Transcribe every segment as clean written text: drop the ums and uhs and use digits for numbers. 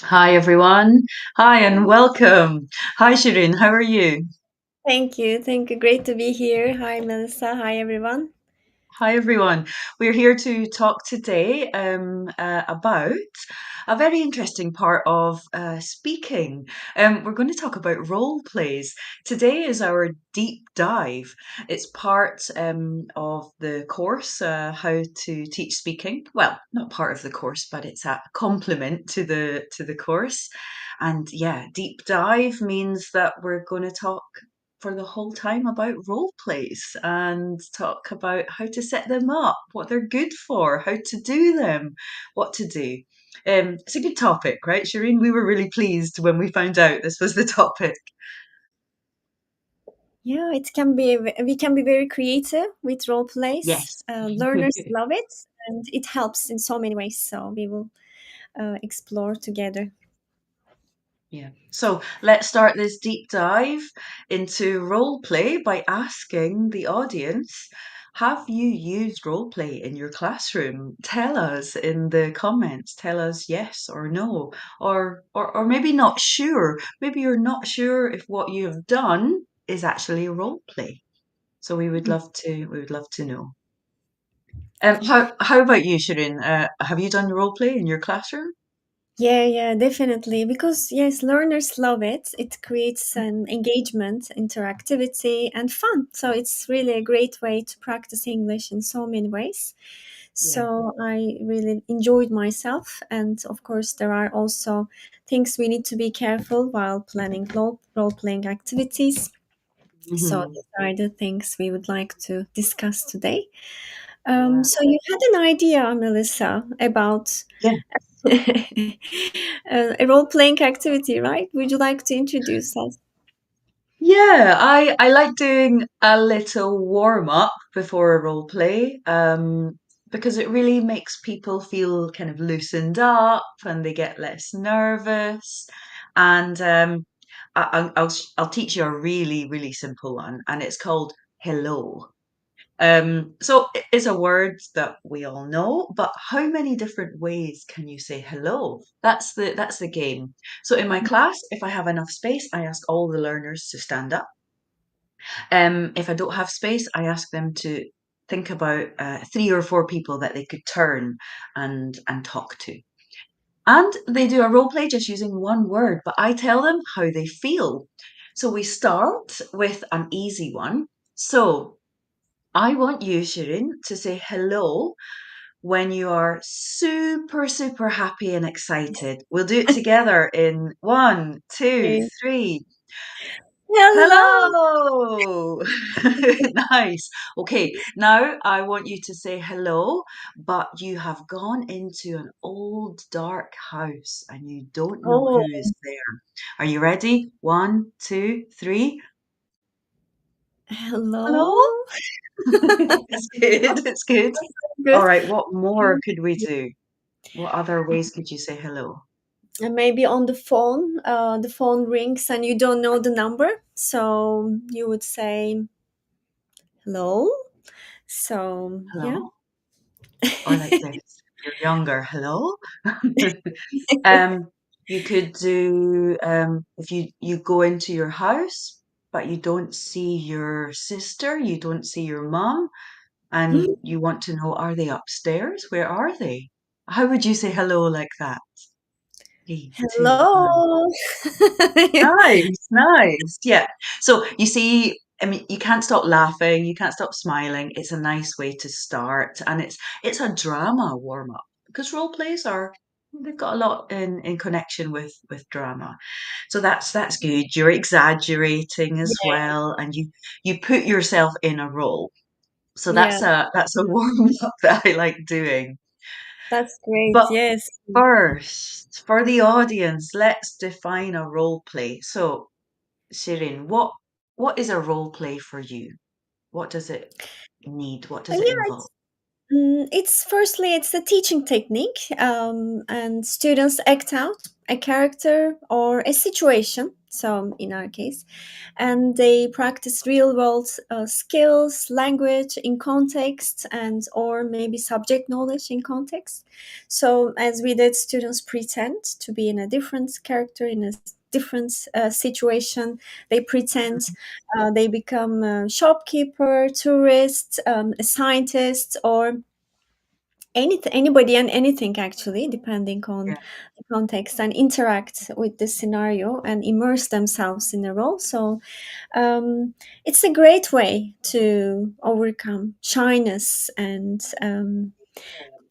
Hi, everyone. Hi, and welcome. Hi, Shirin. How are you? Thank you. Thank you. Great to be here. Hi, Melissa. Hi, everyone. Hi, everyone. We're here to talk today about a very interesting part of speaking. We're going to talk about role plays. Today is our deep dive. It's part of the course, How to Teach Speaking. Well, not part of the course, but it's a complement to the course. And yeah, deep dive means that we're going to talk for the whole time about role plays and talk about how to set them up, what they're good for, how to do them, what to do. It's a good topic, right, Shireen? We were really pleased when we found out this was the topic. Yeah, we can be very creative with role plays. Yes. Learners love it, and it helps in so many ways. So we will explore together. Yeah. So let's start this deep dive into role play by asking the audience, have you used role play in your classroom? Tell us in the comments. Tell us yes or no, or maybe not sure. Maybe you're not sure if what you have done is actually a role play. So we would love to know. How about you, Shirin? Have you done role play in your classroom? Yeah, definitely. Because yes, learners love it. It creates an engagement, interactivity, and fun. So it's really a great way to practice English in so many ways. Yeah. So I really enjoyed myself. And of course, there are also things we need to be careful while planning role playing activities. So Hmm. these are the things we would like to discuss today. Yeah. So you had an idea, Melissa, about Yeah. a role playing activity, right? Would you like to introduce us? Yeah, I like doing a little warm up before a role play, because it really makes people feel kind of loosened up and they get less nervous. And I'll teach you a really, really simple one, and it's called hello. So it's a word that we all know, but how many different ways can you say hello? That's the game. So in my class, if I have enough space, I ask all the learners to stand up. If I don't have space, I ask them to think about three or four people that they could turn and talk to. And they do a role play just using one word, but I tell them how they feel. So we start with an easy one. So I want you, Shirin, to say hello when you are super, super happy and excited. We'll do it together in one, two, Okay. three. Hello. Hello! Nice. Okay, now I want you to say hello, but you have gone into an old dark house and you don't know who Oh, is there. Are you ready? One, two, three. hello. Hello? It's good. It's good. All Good. right, what more could we do? What other ways could you say hello? And maybe on the phone rings and you don't know the number, so you would say hello. So yeah. Hello? Or like this. You're younger. Hello? Um, you could do if you go into your house, but you don't see your sister, you don't see your mom, and you want to know, are they upstairs? Where are they? How would you say hello like that? Three, two, one. Hello. Nice, nice. Yeah. So you see, I mean, you can't stop laughing, you can't stop smiling. It's a nice way to start, and it's a drama warm up because role plays are they've got a lot in connection with drama. So that's good. You're exaggerating as Yeah, well, and you put yourself in a role. So yeah, that's a warm up that I like doing. that's great. But Yes. first, for the audience, let's define a role play. So Shirin, what is a role play for you? What does it need? What does it Yeah, involve? it's firstly it's a teaching technique, and students act out. a character or a situation. So in our case, and they practice real world skills, language in context, and or maybe subject knowledge in context. So as we did, students pretend to be in a different character in a different situation. They pretend they become a shopkeeper, tourist, a scientist, or anybody and anything, actually, depending on Yeah. the context, and interact with the scenario and immerse themselves in the role. So it's a great way to overcome shyness and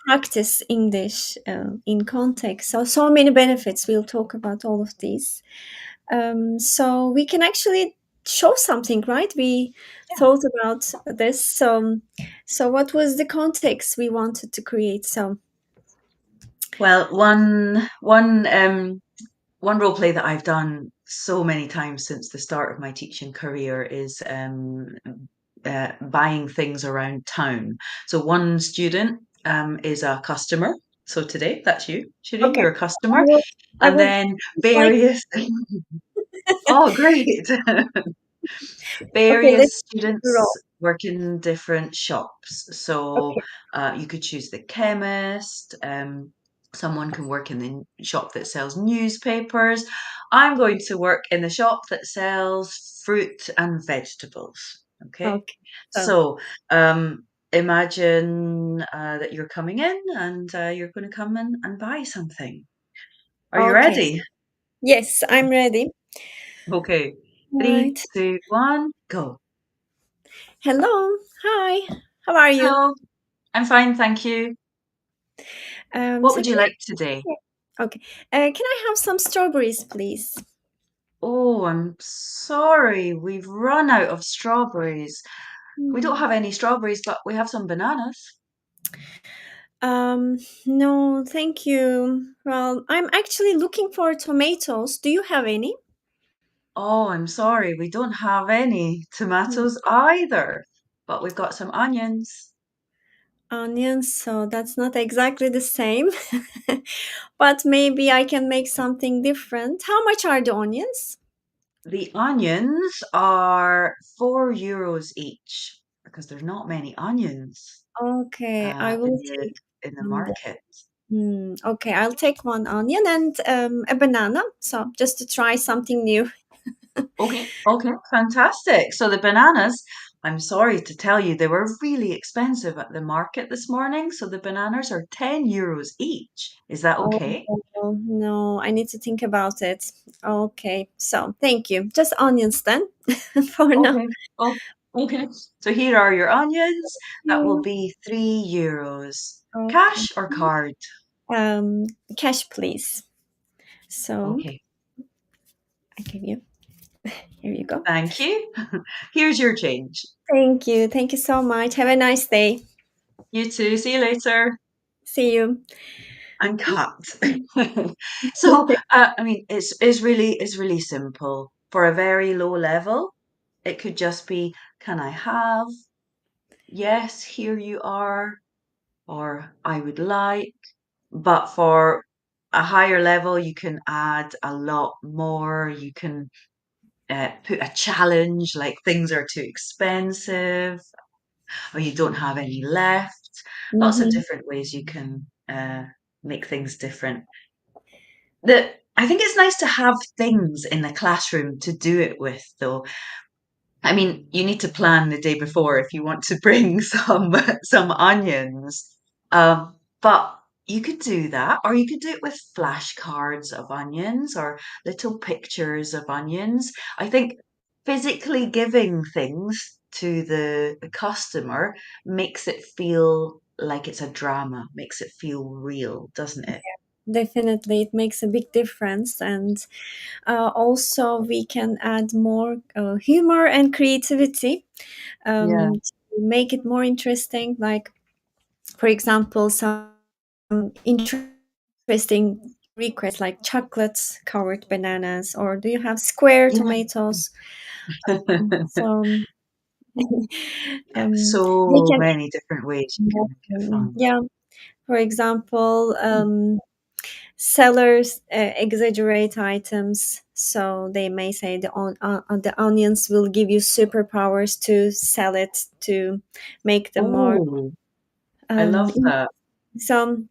practice English in context. So many benefits. We'll talk about all of these. So we can actually show something, right? We thought about this. So what was the context we wanted to create? So Well, one role play that I've done so many times since the start of my teaching career is buying things around town. So one student is a customer. So today, that's you, Shireen, okay, you're a I customer. will. I And will then like. various, oh, great. Okay, let's Various roll. students work in different shops. So Okay, you could choose the chemist. Someone can work in the shop that sells newspapers. I'm going to work in the shop that sells fruit and vegetables. Okay. okay. So So imagine that you're coming in and you're going to come in and buy something. Are you okay. ready? Yes, I'm ready. Okay. Three, Right. two, one, go. Hello. Hi. How are you? Hello. I'm fine, thank you. What So would you can like today? okay. Can I have some strawberries, please? Oh, I'm sorry. We've run out of strawberries. We don't Hmm. have any strawberries, but we have some bananas. Um, no, thank you. Well, I'm actually looking for tomatoes. Do you have any? Oh, I'm sorry. We don't have any Hmm. tomatoes either, but we've got some onions. Onions, so that's not exactly the same. But maybe I can make something different. How much are the onions? The onions are €4 each because there's not many onions Okay, I uh, will in the take in the one. market. Okay, I'll take one onion and a banana. So just to try something new. Okay, okay, fantastic. So the bananas, I'm sorry to tell you, they were really expensive at the market this morning. So the bananas are €10 each. Is that Oh okay? no, I need to think about it. Okay, so thank you. Just onions then, for now. Okay. Oh, okay. So here are your onions. That will You. be €3. Okay. Cash or card? Um, Cash, please. So Okay. I give you. Here you go. Thank you. Here's your change. Thank you. Thank you so much. Have a nice day. You too. See you later. See you. And cut. So, I mean, it's really simple. For a very low level, it could just be, can I have? Yes, here you are, or I would like. But for a higher level, you can add a lot more. You can put a challenge, like things are too expensive, or you don't have any left. Lots of Mm-hmm. different ways you can make things different. I think it's nice to have things in the classroom to do it with, though. I mean, you need to plan the day before if you want to bring some onions. But you could do that, or you could do it with flashcards of onions or little pictures of onions. I think physically giving things to the customer makes it feel like it's a drama, makes it feel real, doesn't it? Definitely, it makes a big difference, and also we can add more humor and creativity Yeah. to make it more interesting. Like, for example, some interesting requests like chocolates covered bananas, or do you have square Yeah. tomatoes? So Yeah, they so can. many different ways you can make it fun. Yeah, for example, sellers exaggerate items, so they may say the onions will give you superpowers to sell it to make them more. Oh, I Um, love that. some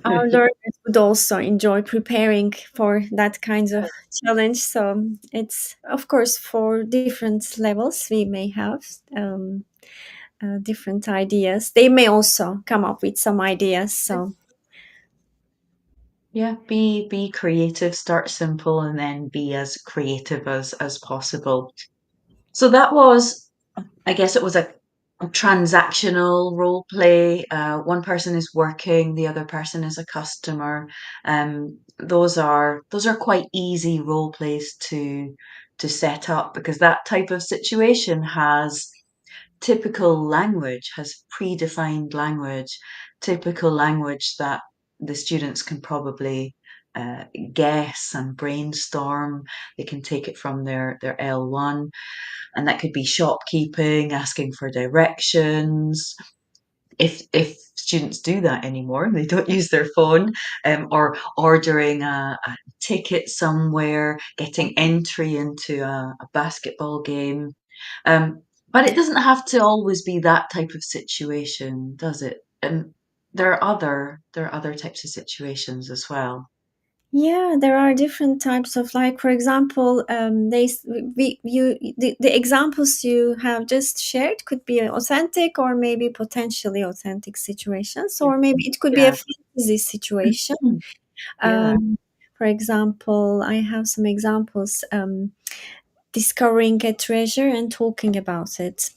our learners would also enjoy preparing for that kind of challenge. So it's, of course, for different levels we may have different ideas. They may also come up with some ideas. So Yeah, be creative, start simple, and then be as creative as possible. So that was, I guess it was a transactional role play. One person is working, the other person is a customer. Those are quite easy role plays to set up because that type of situation has typical language, has predefined language, typical language that the students can probably guess and brainstorm. They can take it from their L1, and that could be shopkeeping, asking for directions. If students do that anymore, they don't use their phone, or ordering a ticket somewhere, getting entry into a basketball game. Um, but it doesn't have to always be that type of situation, does it? And there are other types of situations as well. yeah, there are different types of, like, for example, the examples you have just shared could be authentic or maybe potentially authentic situations, or maybe it could be a Yeah. fantasy situation. Yeah. Um, for example, I have some examples: discovering a treasure and talking about it,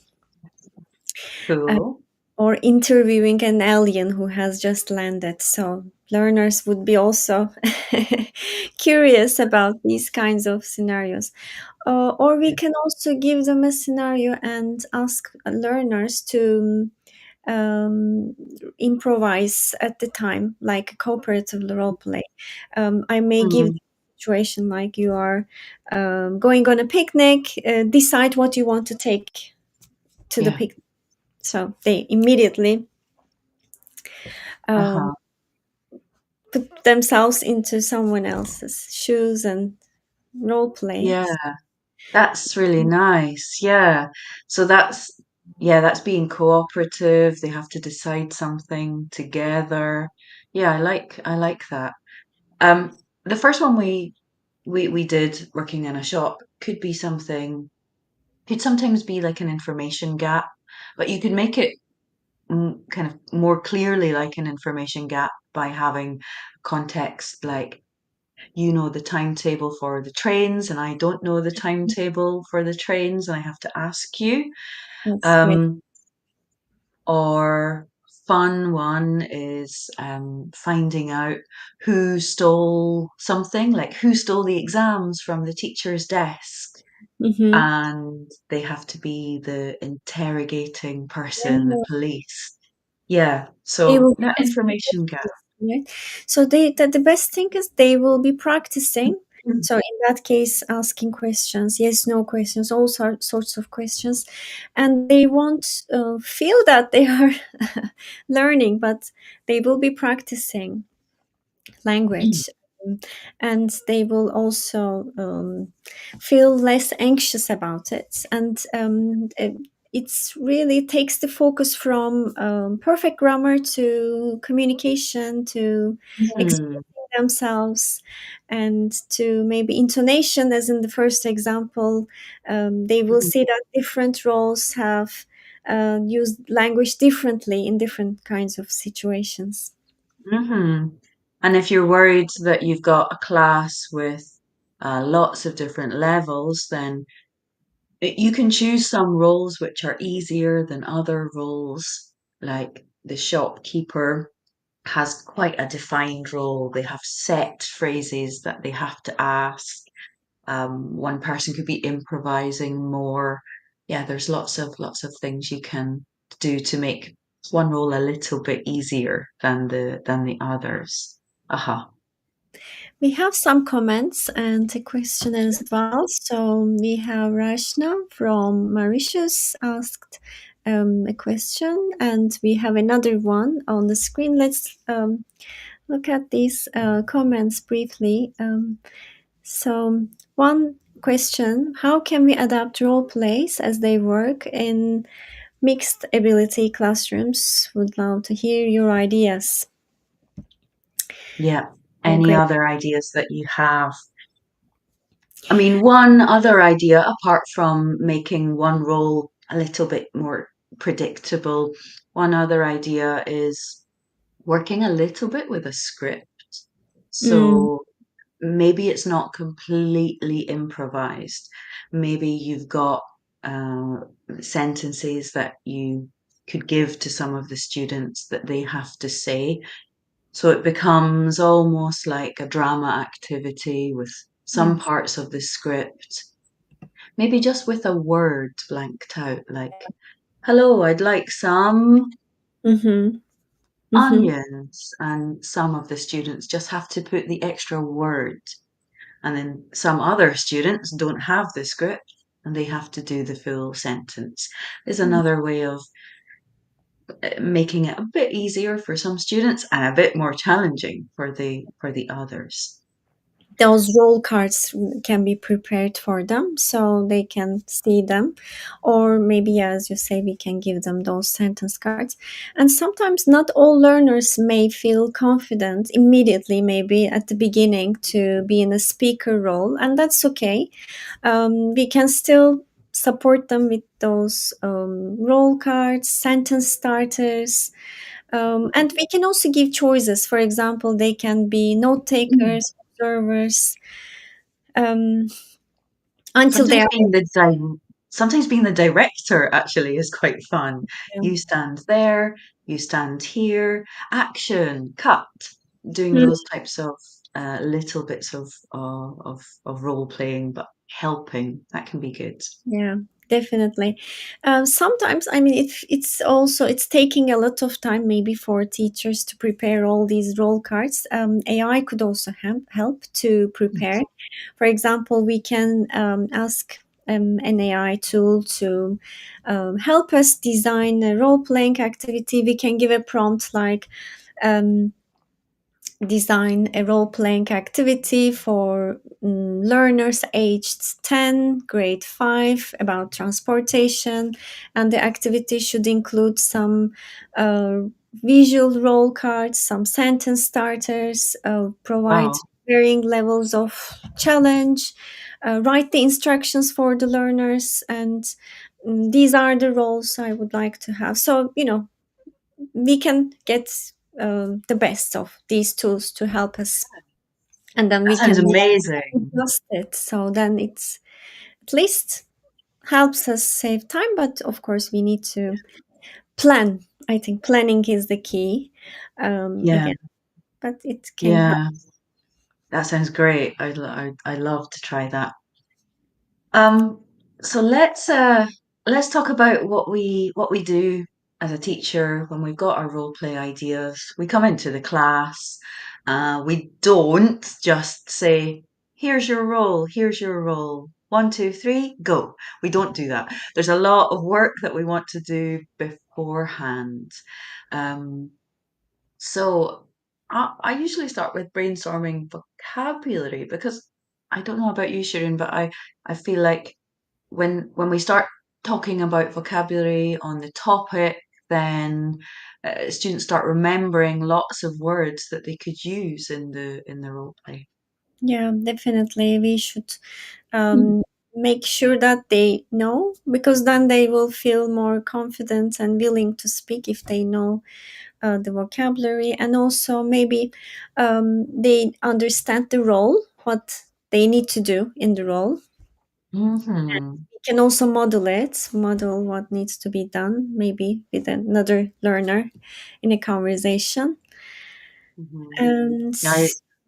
Cool. or interviewing an alien who has just landed. So learners would be also curious about these kinds of scenarios. Or we Yeah. can also give them a scenario and ask learners to um, improvise at the time, like a cooperative role play. I may give Mm, the situation like you are going on a picnic, decide what you want to take to the yeah. picnic. So they immediately um, Uh-huh. put themselves into someone else's shoes and role play. Yeah. That's really nice. Yeah. So that's being cooperative. They have to decide something together. Yeah, I like that. Um, the first one we did working in a shop could sometimes be like an information gap, but you could make it kind of more clearly like an information gap by having context like you know the timetable for the trains and I don't know the timetable for the trains and I have to ask you. That's great. Um, or fun one is finding out who stole something, like who stole the exams from the teacher's desk. Mm-hmm. And they have to be the interrogating person, the Yeah. police. Yeah, They so will be that asking information gap. questions, right? So the best thing is they will be practicing. So in that case, asking questions, yes, no questions, all sorts of questions, and they won't feel that they are learning, but they will be practicing language. um, and they will also feel less anxious about it, and it's really takes the focus from perfect grammar to communication to Mhm. expressing themselves, and to maybe intonation, as in the first example. They will see that different roles have used language differently in different kinds of situations. Hmm. And if you're worried that you've got a class with lots of different levels, then you can choose some roles which are easier than other roles. Like the shopkeeper has quite a defined role. They have set phrases that they have to ask. One person could be improvising more. Yeah, there's lots of things you can do to make one role a little bit easier than the others. Aha. We have some comments and a question as well. So we have Rashna from Mauritius asked a question, and we have another one on the screen. Let's look at these comments briefly. So, one question: how can we adapt role plays as they work in mixed ability classrooms? Would love to hear your ideas. Yeah. Oh, Any great. other ideas that you have? I mean, one other idea, apart from making one role a little bit more predictable, one other idea is working a little bit with a script. Mm, So maybe it's not completely improvised. Maybe you've got uh, sentences that you could give to some of the students that they have to say. So it becomes almost like a drama activity with yeah. some parts of the script, maybe just with a word blanked out, like, hello, I'd like some Mm-hmm. Mm-hmm. onions. And some of the students just have to put the extra word. And then some other students don't have the script and they have to do the full sentence. Is another way of making it a bit easier for some students and a bit more challenging for the others. Those role cards can be prepared for them so they can see them, or maybe, as you say, we can give them those sentence cards. And sometimes not all learners may feel confident immediately, maybe at the beginning, to be in a speaker role, and that's okay. We can still support them with those role cards, sentence starters, and we can also give choices. For example, they can be note Mm. takers, observers, um, until they Sometimes are. sometimes being the director actually is quite fun. You stand there, you stand here, action, cut, doing Mm, those types of little bits of role playing, but helping. That can be good. yeah, definitely. Sometimes, I mean, it's also it's taking a lot of time maybe for teachers to prepare all these role cards. AI could also help to prepare. For example, we can ask an AI tool to help us design a role playing activity. We can give a prompt like. Um, Design a role playing activity for learners aged 10, grade 5, about transportation. And the activity should include some uh, visual role cards, some sentence starters, provide Wow, varying levels of challenge, write the instructions for the learners. And these are the roles I would like to have. So, we can get the best of these tools to help us, and then that we sounds can amazing. adjust it, so then it's at least helps us save time, but of course we need to plan. I think planning is the key, Yeah, again, but it can help. yeah, that sounds great. I'd love to try that. So let's talk about what we do as a teacher when we've got our role play ideas. We come into the class. We don't just say, "Here's your role. Here's your role. One, two, three, go." We don't do that. There's a lot of work that we want to do beforehand. Um, so I usually start with brainstorming vocabulary because I don't know about you, Sharon, but I feel like when we start talking about vocabulary on the topic, then students start remembering lots of words that they could use in the role play. Yeah, definitely we should Mm. make sure that they know, because then they will feel more confident and willing to speak if they know the vocabulary, and also maybe they understand the role, what they need to do in the role. Hmm. You can also model what needs to be done, maybe with another learner in a conversation. Hmm. And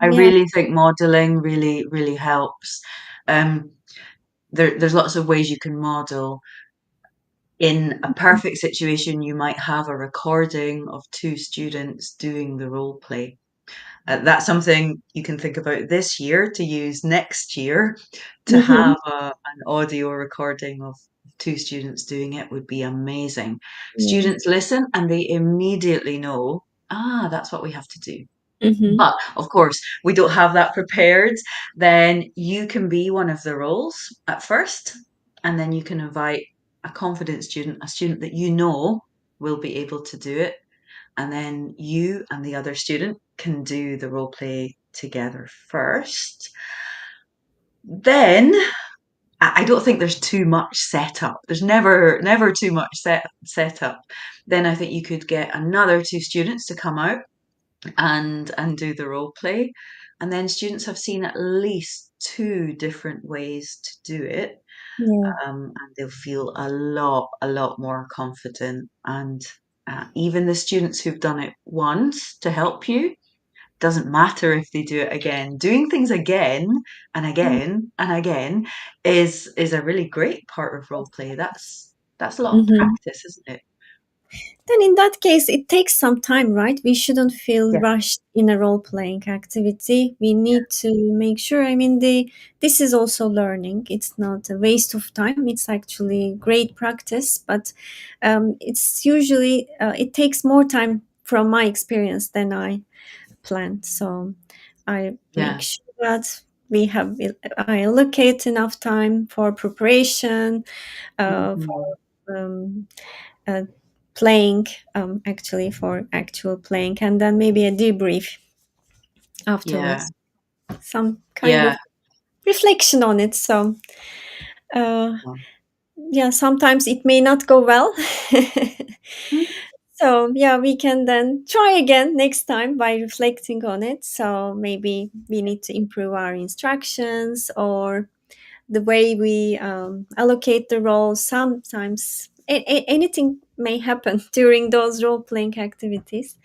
I yeah, really think modeling really helps. Um, there's lots of ways you can model. In a perfect situation, you might have a recording of two students doing the role play. That's something you can think about this year to use next year. To mhm, have an audio recording of two students doing it would be amazing. yeah, Students listen and they immediately know, ah, that's what we have to do. Mm-hmm. But of course, we don't have that prepared. Then you can be one of the roles at first, and then you can invite a confident student, a student that you know will be able to do it. And then you and the other student can do the role play together first. Then I don't think there's too much setup. There's never too much setup. Then I think you could get another two students to come out and do the role play. And then students have seen at least two different ways to do it. Yeah. And they'll feel a lot more confident. And even the students who've done it once to help you, doesn't matter if they do it again. Doing things again and again and again is a really great part of role play. That's a lot of Mm-hmm. practice, isn't it? Then in that case, it takes some time, right? We shouldn't feel Yeah, rushed in a role playing activity. We need to make sure. I mean, this is also learning. It's not a waste of time. It's actually great practice, but it's usually it takes more time from my experience than I planned. So I make yeah. sure that we have I allocate enough time for preparation, Mhm. for uh, playing, actually for actual playing, and then maybe a debrief Yeah, afterwards, some kind yeah. of reflection on it. So yeah, sometimes it may not go well. Mhm. So yeah, we can then try again next time by reflecting on it. So maybe we need to improve our instructions or the way we allocate the roles. Sometimes anything may happen during those role playing activities.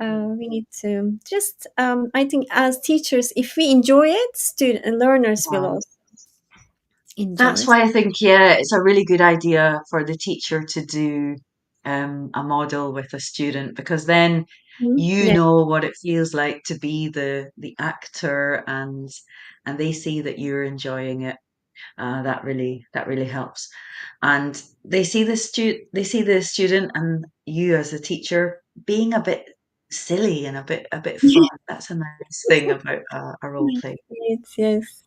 We need to just, I think, as teachers, if we enjoy it, student and learners will Yeah. also enjoy. That's why I think, yeah, it's a really good idea for the teacher to do a model with a student because then Mhm. you Yeah, know what it feels like to be the actor and they see that you're enjoying it. That really helps. And they see the student and you as a teacher being a bit silly and a bit fun. That's a nice thing about a role play. yes, yes,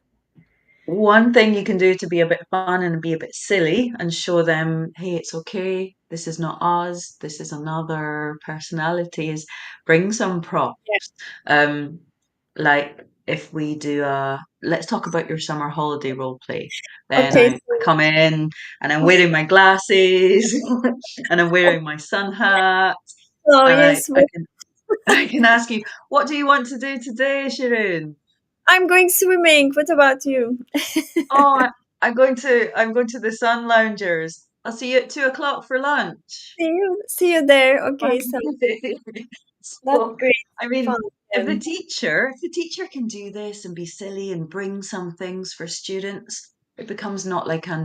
One thing you can do to be a bit fun and be a bit silly and show them, hey, it's okay. This is not us. This is another personality. Is bring some props. yeah. Um, like if we do let's talk about your summer holiday role play. Then Okay, I come in and I'm wearing my glasses and I'm wearing my sun hat so and I, yes, I can I can ask you, what do you want to do today, Shirin? I'm going swimming. What about you? Oh, I'm going to the Sun Loungers. I'll see you at 2 o'clock for lunch. See you there. Okay, so Okay. that's So, great I fun. mean, Yeah, if the teacher can do this and be silly and bring some things for students, it becomes not like a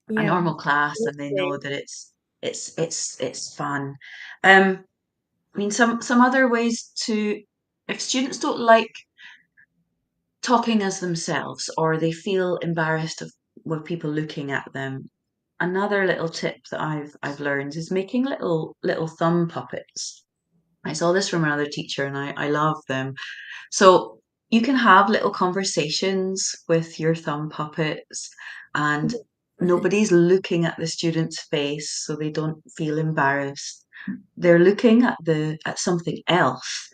yeah. normal class, and they Okay. know that it's fun. Um, I mean, some other ways to if students don't like talking as themselves or they feel embarrassed with people looking at them. Another little tip that I've learned is making little thumb puppets. I saw this from another teacher and I love them. So you can have little conversations with your thumb puppets and nobody's looking at the student's face so they don't feel embarrassed. They're looking at something else.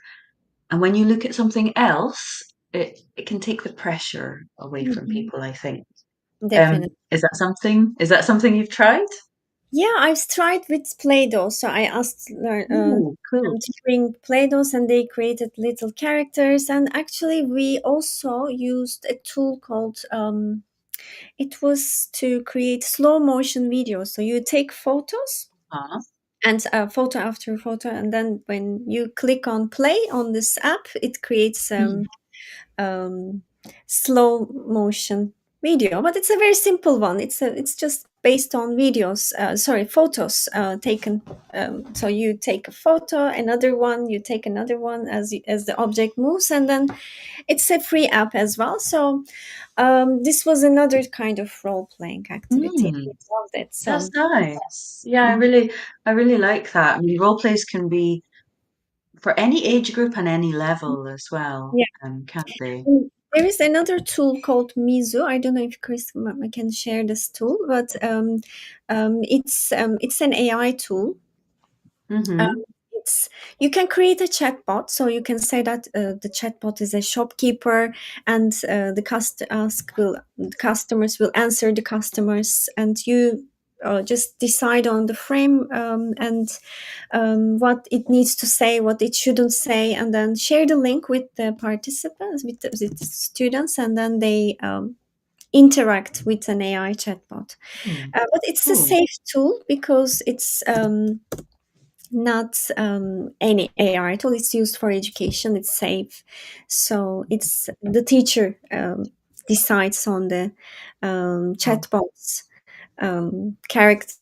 And when you look at something else, it can take the pressure away from Mhm. people, I think. Definitely. Is that something you've tried? Yeah, I've tried with Play-Doh. So I asked Ooh, cool. them to bring Play-Dohs and they created little characters. And actually, we also used a tool called, it was to create slow motion videos. So you take photos Uh-huh. and photo after photo. And then when you click on play on this app, it creates Mm. um, slow motion video, but it's a very simple one. It's just based on videos, sorry, photos taken. So you take a photo, another one, you take another one as the object moves, and then it's a free app as well. So this was another kind of role playing activity. I Mm, loved it. that's So nice. Yeah, I mhm. really, I really like that. I mean, role plays can be for any age group and any level as well, Yeah. can't they? There is another tool called Mizu. I don't know if Chris can share this tool, but it's an AI tool. Um, Mm-hmm. it's you can create a chatbot, so you can say that the chatbot is a shopkeeper, and the customers will answer the customers, and you just decide on the frame, and what it needs to say, what it shouldn't say, and then share the link with the participants, with the students, and then they interact with an AI chatbot. Hmm. But it's a Oh, safe tool because it's not any AI tool. It's used for education. It's safe, so it's the teacher decides on the oh. chatbot's character,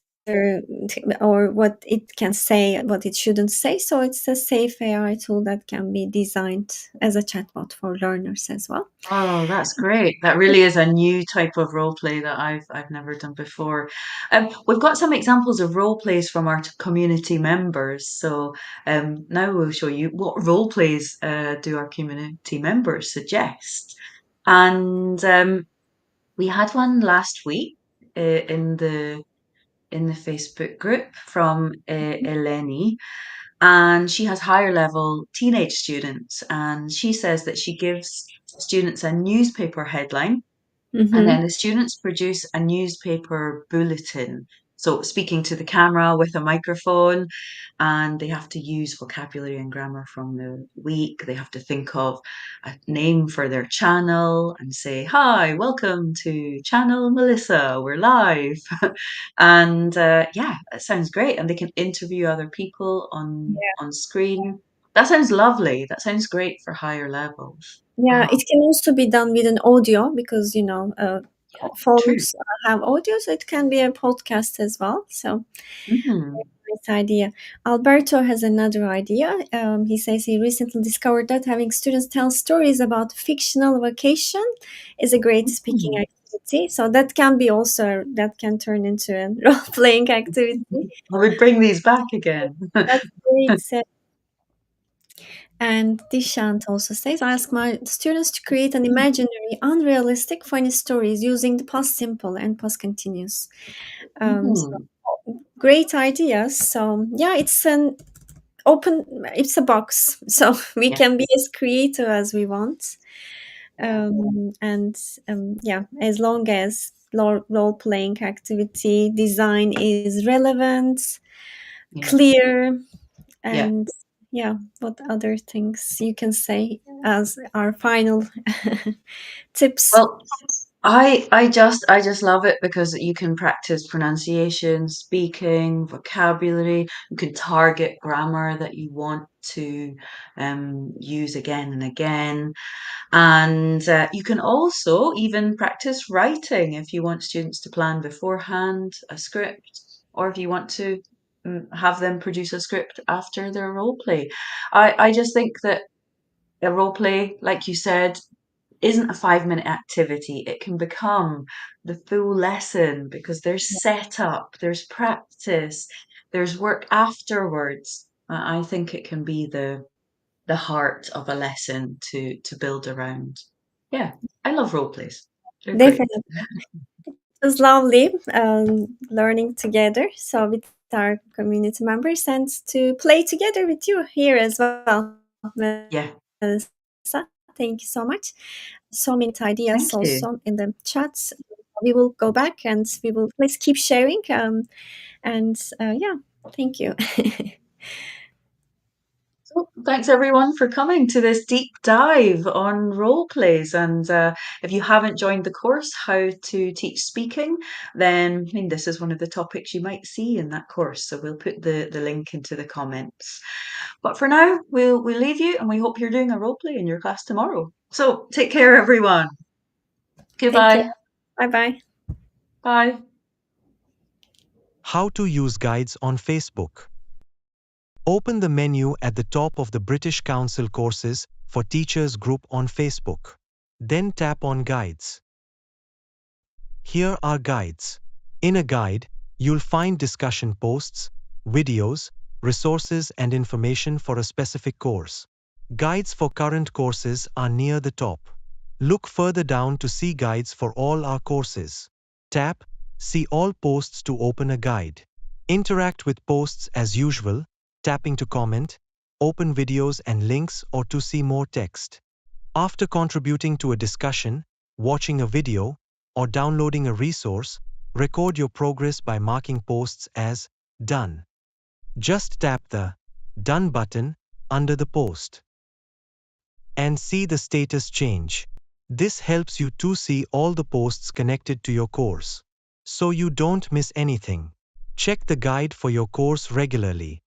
or what it can say, what it shouldn't say. So it's a safe AI tool that can be designed as a chatbot for learners as well. Oh, that's great. That really is a new type of role play that I've never done before. We've got some examples of role plays from our community members. So now we'll show you what role plays do our community members suggest. And we had one last week in the Facebook group from Eleni, and she has higher level teenage students, and she says that she gives students a newspaper headline, and then Mm-hmm. the students produce a newspaper bulletin. So speaking to the camera with a microphone, and they have to use vocabulary and grammar from the week. They have to think of a name for their channel and say, "Hi, welcome to Channel Melissa. We're live." And yeah, it sounds great. And they can interview other people on screen. That sounds lovely. That sounds great for higher levels. Yeah, Oh, it can also be done with an audio because yeah, true. phones have audio, so it can be a podcast as well. So Mhm. nice idea. Alberto has another idea. He says he recently discovered that having students tell stories about fictional vacation is a great speaking Mhm. activity. So that can be also that can turn into a role playing activity. I would bring these back again. That's great. And Dishant also says, I ask my students to create an imaginary, unrealistic, funny stories using the past simple and past continuous. So Mhm. great ideas. So yeah, open, it's a box. So we Yeah. can be as creative as we want. And yeah, as long as role playing activity design is relevant, Yeah. clear, Yeah. and yeah, what other things you can say as our final tips? Well, I just love it because you can practice pronunciation, speaking, vocabulary. You can target grammar that you want to use again and again. And you can also even practice writing if you want students to plan beforehand a script, or if you want to have them produce a script after their role play. I just think that a role play, like you said, isn't a 5 minute activity. It can become the full lesson because there's setup, there's practice, there's work afterwards. I think it can be the heart of a lesson to build around. Yeah, I love role plays. They're great. Definitely. It was lovely learning together. So with our community members and to play together with you here as well, Melissa. Yeah, Thank you so much. So many great ideas thank also you. in the chats. We will go back and we will please keep sharing. And yeah, thank you. So, thanks everyone for coming to this deep dive on role plays. And if you haven't joined the course, How to Teach Speaking, then I mean, this is one of the topics you might see in that course. So we'll put the link into the comments. But for now, we'll leave you and we hope you're doing a role play in your class tomorrow. So take care, everyone. Take care. Goodbye. Bye bye. Bye. How to use guides on Facebook. Open the menu at the top of the British Council Courses for Teachers group on Facebook. Then tap on Guides. Here are guides. In a guide, you'll find discussion posts, videos, resources and information for a specific course. Guides for current courses are near the top. Look further down to see guides for all our courses. Tap See all posts to open a guide. Interact with posts as usual, tapping to comment, open videos and links or to see more text. After contributing to a discussion, watching a video, or downloading a resource, record your progress by marking posts as done. Just tap the Done button under the post and see the status change. This helps you to see all the posts connected to your course, so you don't miss anything. Check the guide for your course regularly.